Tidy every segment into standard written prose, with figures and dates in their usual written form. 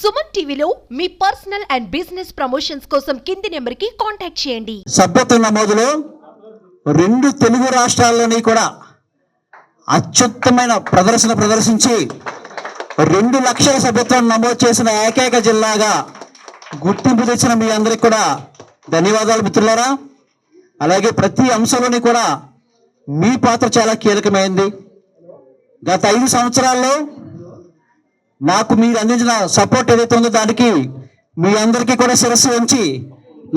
సుమన్ టీవీలో మీ personal and business promotions కోసం కింది నెంబర్కి కాంటాక్ట్ చేయండి. సభ్యత్వ నమోదులో 2 తెలుగు రాష్ట్రాల్లోని కూడా అత్యుత్తమైన ప్రదర్శించి 2 లక్షల సభ్యత్వం నమోదు చేసిన ఏకైక జిల్లాగా గుర్తింపు తెచ్చిన మీ అందరికి కూడా ధన్యవాదాలు మిత్రులారా. అలాగే ప్రతి అంశంలోని కూడా మీ పాత్ర చాలా కీలకమైంది. గత 5 సంవత్సరాల్లో నాకు మీరు అందించిన సపోర్ట్ ఏదైతే ఉందో దానికి మీ అందరికీ కూడా శిరస్సు ఉంచి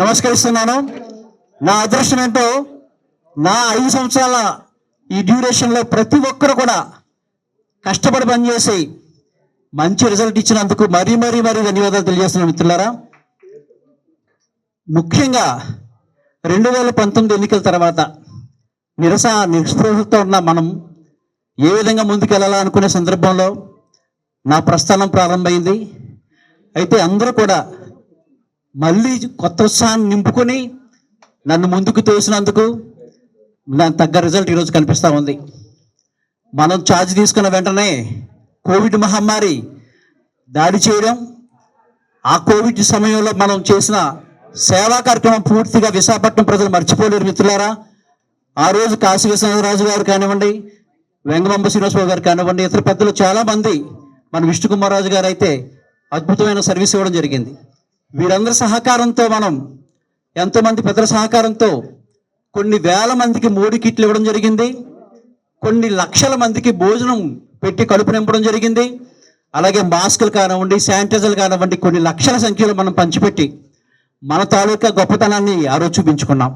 నమస్కరిస్తున్నాను. నా అదృష్టం ఏంటో నా 5 సంవత్సరాల ఈ డ్యూరేషన్లో ప్రతి ఒక్కరు కూడా కష్టపడి పనిచేసి మంచి రిజల్ట్ ఇచ్చినందుకు మరీ ధన్యవాదాలు తెలియజేస్తున్నాను మిత్రులారా. ముఖ్యంగా 2019 ఎన్నికల తర్వాత నిస్పృహతో ఉన్న మనం ఏ విధంగా ముందుకెళ్ళాలా అనుకునే సందర్భంలో నా ప్రస్థానం ప్రారంభమైంది. అయితే అందరూ కూడా మళ్ళీ కొత్త ఉత్సాహాన్ని నింపుకొని నన్ను ముందుకు తోసినందుకు దానికి తగ్గ రిజల్ట్ ఈరోజు కనిపిస్తూ ఉంది. మనం ఛార్జ్ తీసుకున్న వెంటనే కోవిడ్ మహమ్మారి దాడి చేయడం, ఆ కోవిడ్ సమయంలో మనం చేసిన సేవా కార్యక్రమం పూర్తిగా విశాఖపట్నం ప్రజలు మర్చిపోలేరు మిత్రులారా. ఆ రోజు కాశీ విశ్వనాథరాజు గారు కానివ్వండి, వెంగమాంబ శ్రీనివాసరావు గారు కానివ్వండి, ఇతర పెద్దలు చాలామంది, మన విష్ణుకుమార్ రాజు గారు అయితే అద్భుతమైన సర్వీస్ ఇవ్వడం జరిగింది. వీరందరి సహకారంతో మనం ఎంతోమంది పెద్దల సహకారంతో కొన్ని వేల మందికి 3 కిట్లు ఇవ్వడం జరిగింది. కొన్ని లక్షల మందికి భోజనం పెట్టి కడుపు నింపడం జరిగింది. అలాగే మాస్కులు కానివ్వండి, శానిటైజర్లు కానివ్వండి, కొన్ని లక్షల సంఖ్యలో మనం పంచిపెట్టి మన తాలూకా గొప్పతనాన్ని ఆ రోజు చూపించుకున్నాం.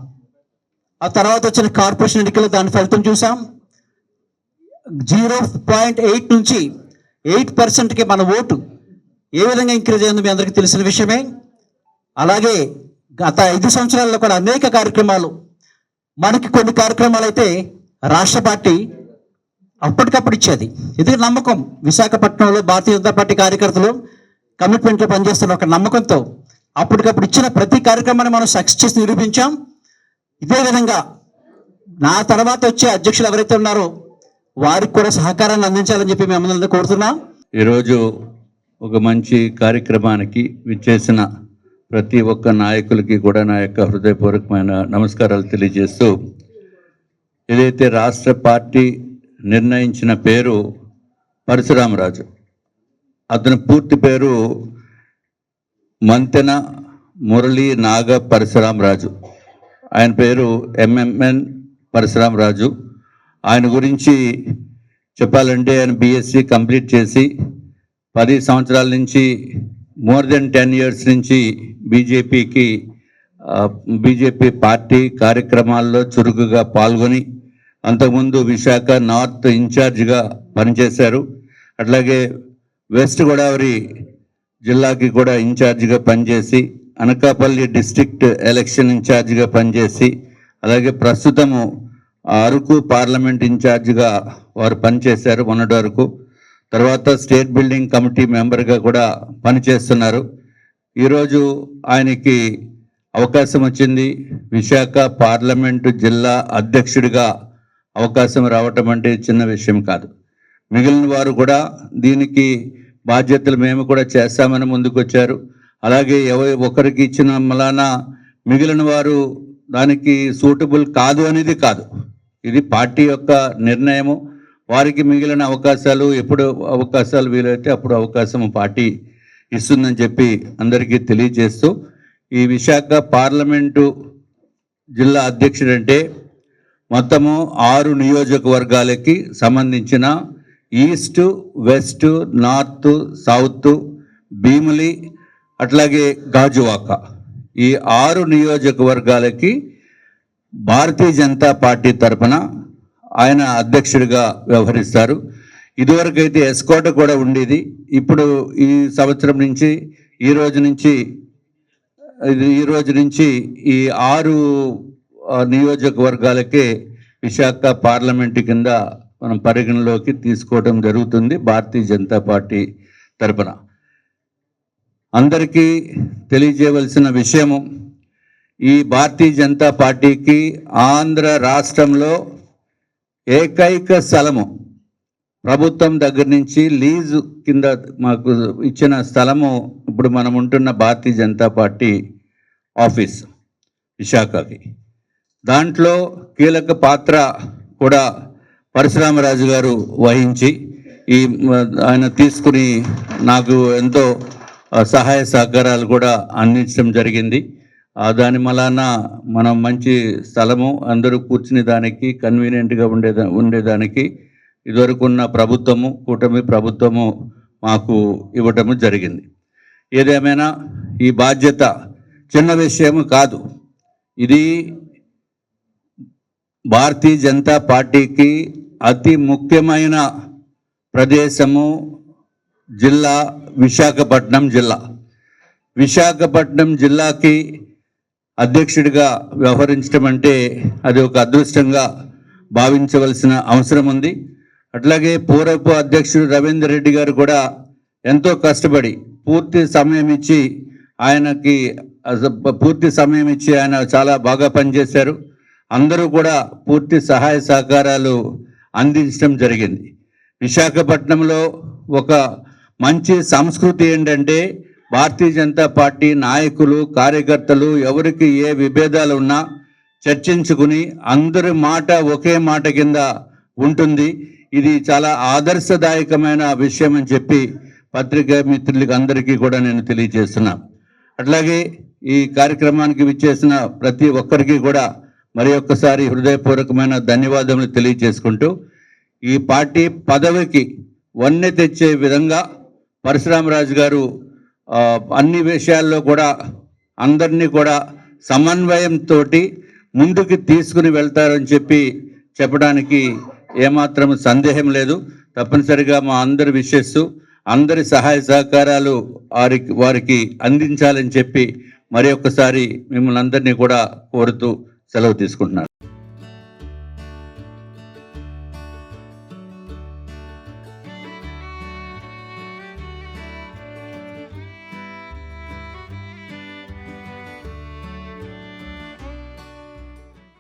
ఆ తర్వాత వచ్చిన కార్పొరేషన్ ఎన్నికలు దాని ఫలితం చూసాం. 0.8 నుంచి 8%కి మన ఓటు ఏ విధంగా ఇంక్రీజ్ అయిందో మీ అందరికీ తెలిసిన విషయమే. అలాగే గత 5 సంవత్సరాల్లో కూడా అనేక కార్యక్రమాలు, మనకి కొన్ని కార్యక్రమాలు అయితే రాష్ట్ర పార్టీ అప్పటికప్పుడు ఇచ్చేది. ఇది నమ్మకం. విశాఖపట్నంలో భారతీయ జనతా పార్టీ కార్యకర్తలు కమిట్మెంట్లో పనిచేస్తున్న ఒక నమ్మకంతో అప్పటికప్పుడు ఇచ్చిన ప్రతి కార్యక్రమాన్ని మనం సక్సెస్ చేసి నిరూపించాం. ఇదే విధంగా నా తర్వాత వచ్చే అధ్యక్షులు ఎవరైతే ఉన్నారో వారికి కూడా సహకారాన్ని అందించాలని చెప్పి మేము అందరూ కోరుతున్నాం. ఈరోజు ఒక మంచి కార్యక్రమానికి విచ్చేసిన ప్రతి ఒక్క నాయకులకి కూడా నా యొక్క హృదయపూర్వకమైన నమస్కారాలు తెలియజేస్తూ, ఏదైతే రాష్ట్ర పార్టీ నిర్ణయించిన పేరు పరశురామరాజు, అతని పూర్తి పేరు మంతెన మురళీ నాగ పరశురామరాజు. ఆయన పేరు MMN పరశురామరాజు. ఆయన గురించి చెప్పాలంటే ఆయన BSc కంప్లీట్ చేసి 10 సంవత్సరాల నుంచి మోర్ దెన్ 10 years నుంచి బీజేపీ పార్టీ కార్యక్రమాల్లో చురుకుగా పాల్గొని అంతకుముందు విశాఖ నార్త్ ఇన్ఛార్జిగా పనిచేశారు. అట్లాగే వెస్ట్ గోదావరి జిల్లాకి కూడా ఇన్ఛార్జిగా పనిచేసి, అనకాపల్లి డిస్ట్రిక్ట్ ఎలక్షన్ ఇన్ఛార్జిగా పనిచేసి, అలాగే ప్రస్తుతము అరకు పార్లమెంట్ ఇన్ఛార్జిగా వారు పనిచేశారు మొన్నటి వరకు. తర్వాత స్టేట్ బిల్డింగ్ కమిటీ మెంబర్గా కూడా పనిచేస్తున్నారు. ఈరోజు ఆయనకి అవకాశం వచ్చింది. విశాఖ పార్లమెంటు జిల్లా అధ్యక్షుడిగా అవకాశం రావటం అంటే చిన్న విషయం కాదు. మిగిలిన వారు కూడా దీనికి బాధ్యతలు మేము కూడా చేస్తామని ముందుకొచ్చారు. అలాగే ఒకరికి ఇచ్చిన మలానా మిగిలిన వారు దానికి సూటబుల్ కాదు అనేది కాదు. ఇది పార్టీ యొక్క నిర్ణయము. వారికి మిగిలిన అవకాశాలు, ఎప్పుడు అవకాశాలు వీలైతే అప్పుడు అవకాశం పార్టీ ఇస్తుందని చెప్పి అందరికీ తెలియజేస్తూ, ఈ విశాఖ పార్లమెంటు జిల్లా అధ్యక్షుడంటే మొత్తము 6 నియోజకవర్గాలకి సంబంధించిన east, west, north, south, Bheemili, అట్లాగే గాజువాక, ఈ 6 నియోజకవర్గాలకి భారతీయ జనతా పార్టీ తరఫున ఆయన అధ్యక్షుడిగా వ్యవహరిస్తారు. ఇదివరకైతే ఎస్కోట కూడా ఉండేది. ఇప్పుడు ఈ సంవత్సరం నుంచి ఈ రోజు నుంచి ఈ 6 నియోజకవర్గాలకే విశాఖ పార్లమెంటు కింద మనం పరిగణలోకి తీసుకోవడం జరుగుతుంది భారతీయ జనతా పార్టీ తరఫున. అందరికీ తెలియజేయవలసిన విషయము, ఈ భారతీయ జనతా పార్టీకి ఆంధ్ర రాష్ట్రంలో ఏకైక స్థలము ప్రభుత్వం దగ్గర నుంచి లీజు కింద మాకు ఇచ్చిన స్థలము ఇప్పుడు మనం ఉంటున్న భారతీయ జనతా పార్టీ ఆఫీస్ విశాఖకి. దాంట్లో కీలక పాత్ర కూడా పరశురామరాజు గారు వహించి ఆయన తీసుకుని నాకు ఎంతో సహాయ సహకారాలు కూడా అందించడం జరిగింది. దాని వలన మనం మంచి స్థలము అందరూ కూర్చునే దానికి కన్వీనియంట్గా ఉండేదానికి ఇదివరకు ఉన్న ప్రభుత్వము, కూటమి ప్రభుత్వము మాకు ఇవ్వటము జరిగింది. ఏదేమైనా ఈ బాధ్యత చిన్న విషయం కాదు. ఇది భారతీయ జనతా పార్టీకి అతి ముఖ్యమైన ప్రదేశము జిల్లా విశాఖపట్నం జిల్లా. విశాఖపట్నం జిల్లాకి అధ్యక్షుడిగా వ్యవహరించడం అంటే అది ఒక అదృష్టంగా భావించవలసిన అవసరం ఉంది. అట్లాగే పూర్వపు అధ్యక్షుడు రవీందర్ రెడ్డి గారు కూడా ఎంతో కష్టపడి పూర్తి సమయం ఇచ్చి ఆయన చాలా బాగా పనిచేశారు. అందరూ కూడా పూర్తి సహాయ సహకారాలు అందించడం జరిగింది. విశాఖపట్నంలో ఒక మంచి సంస్కృతి ఏంటంటే భారతీయ జనతా పార్టీ నాయకులు, కార్యకర్తలు ఎవరికి ఏ విభేదాలు ఉన్నా చర్చించుకుని అందరి మాట ఒకే మాట కింద ఉంటుంది. ఇది చాలా ఆదర్శదాయకమైన విషయం అని చెప్పి పత్రికా మిత్రులకి అందరికీ కూడా నేను తెలియజేస్తున్నాను. అట్లాగే ఈ కార్యక్రమానికి విచ్చేసిన ప్రతి ఒక్కరికి కూడా మరి ఒక్కసారి హృదయపూర్వకమైన ధన్యవాదములు తెలియజేసుకుంటూ ఈ పార్టీ పదవికి వన్నె తెచ్చే విధంగా పరశురామరాజు గారు అన్ని విషయాల్లో కూడా అందరినీ కూడా సమన్వయంతో ముందుకు తీసుకుని వెళ్తారని చెప్పడానికి ఏమాత్రం సందేహం లేదు. తప్పనిసరిగా మా అందరి విషెస్, అందరి సహాయ సహకారాలు వారికి అందించాలని చెప్పి మరి ఒక్కసారి మిమ్మల్ని అందరినీ కూడా కోరుతూ సెలవు తీసుకుంటున్నాను.